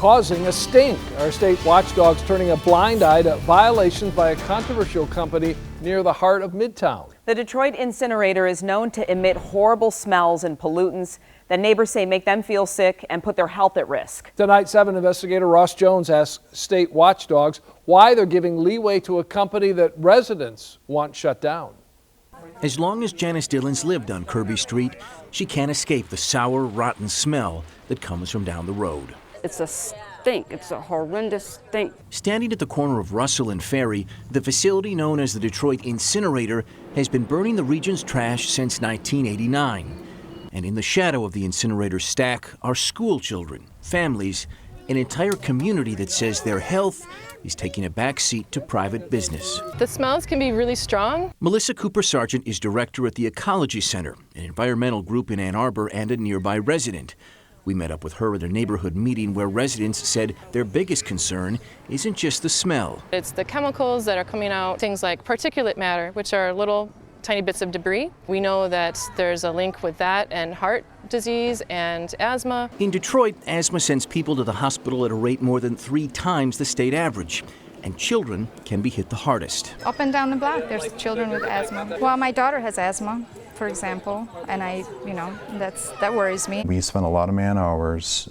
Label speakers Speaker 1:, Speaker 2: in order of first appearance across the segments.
Speaker 1: causing a stink. Our state watchdogs turning a blind eye to violations by a controversial company near the heart of Midtown.
Speaker 2: The Detroit incinerator is known to emit horrible smells and pollutants that neighbors say make them feel sick and put their health at risk.
Speaker 1: Tonight, 7 investigator Ross Jones asked state watchdogs why they're giving leeway to a company that residents want shut down.
Speaker 3: As long as Janice Dillon's lived on Kirby Street, she can't escape the sour, rotten smell that comes from down the road.
Speaker 4: It's a stink. It's a horrendous stink.
Speaker 3: Standing at the corner of Russell and Ferry, the facility known as the Detroit Incinerator has been burning the region's trash since 1989. And in the shadow of the incinerator stack are school children, families, an entire community that says their health is taking a back seat to private business.
Speaker 5: The smells can be really strong.
Speaker 3: Melissa Cooper Sargent is director at the Ecology Center, an environmental group in Ann Arbor and a nearby resident. We met up with her at a neighborhood meeting where residents said their biggest concern isn't just the smell.
Speaker 5: It's the chemicals that are coming out, things like particulate matter, which are little tiny bits of debris. We know that there's a link with that and heart disease and asthma.
Speaker 3: In Detroit, asthma sends people to the hospital at a rate more than 3 times the state average. And children can be hit the hardest.
Speaker 6: Up and down the block, there's children with asthma. Well, my daughter has asthma, for example, and that worries me.
Speaker 7: We spend a lot of man hours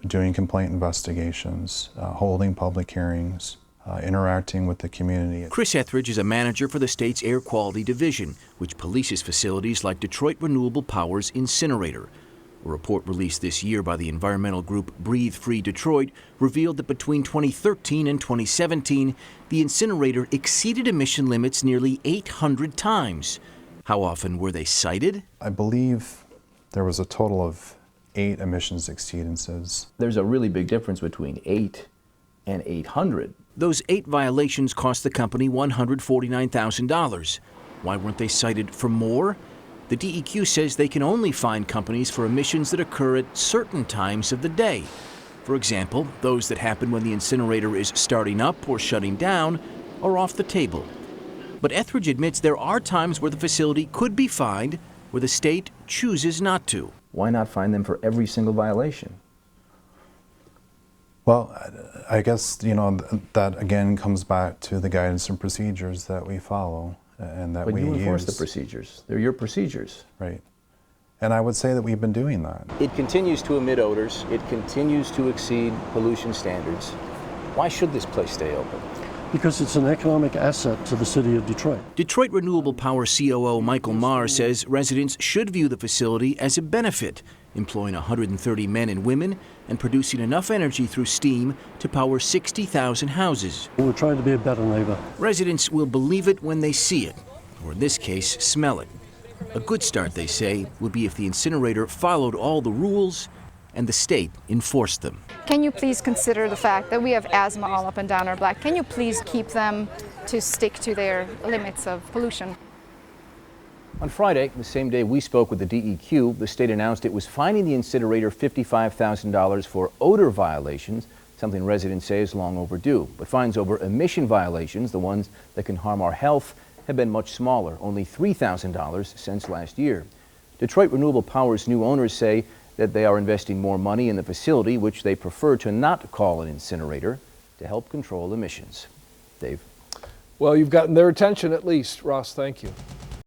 Speaker 7: doing complaint investigations, holding public hearings, interacting with the community.
Speaker 3: Chris Etheridge is a manager for the state's Air Quality Division, which polices facilities like Detroit Renewable Power's incinerator. A report released this year by the environmental group Breathe Free Detroit revealed that between 2013 and 2017, the incinerator exceeded emission limits nearly 800 times. How often were they cited?
Speaker 7: I believe there was a total of 8 emissions exceedances.
Speaker 8: There's a really big difference between 8 and 800.
Speaker 3: Those 8 violations cost the company $149,000. Why weren't they cited for more? The DEQ says they can only fine companies for emissions that occur at certain times of the day. For example, those that happen when the incinerator is starting up or shutting down are off the table. But Etheridge admits there are times where the facility could be fined where the state chooses not to.
Speaker 8: Why not fine them for every single violation?
Speaker 7: Well, I guess, that again comes back to the guidance and procedures that we follow and that we use.
Speaker 8: But you enforce the procedures. They're your procedures.
Speaker 7: Right. And I would say that we've been doing that.
Speaker 8: It continues to emit odors. It continues to exceed pollution standards. Why should this place stay open?
Speaker 9: Because it's an economic asset to the city of Detroit.
Speaker 3: Detroit Renewable Power COO Michael Marr says residents should view the facility as a benefit, employing 130 men and women and producing enough energy through steam to power 60,000 houses.
Speaker 9: We're trying to be a better neighbor.
Speaker 3: Residents will believe it when they see it, or in this case, smell it. A good start, they say, would be if the incinerator followed all the rules and the state enforced them.
Speaker 6: Can you please consider the fact that we have asthma all up and down our block? Can you please keep them to stick to their limits of pollution?
Speaker 8: On Friday, the same day we spoke with the DEQ, the state announced it was fining the incinerator $55,000 for odor violations, something residents say is long overdue. But fines over emission violations, the ones that can harm our health, have been much smaller, only $3,000 since last year. Detroit Renewable Power's new owners say that they are investing more money in the facility, which they prefer to not call an incinerator, to help control emissions. Dave?
Speaker 1: Well, you've gotten their attention at least. Ross, thank you.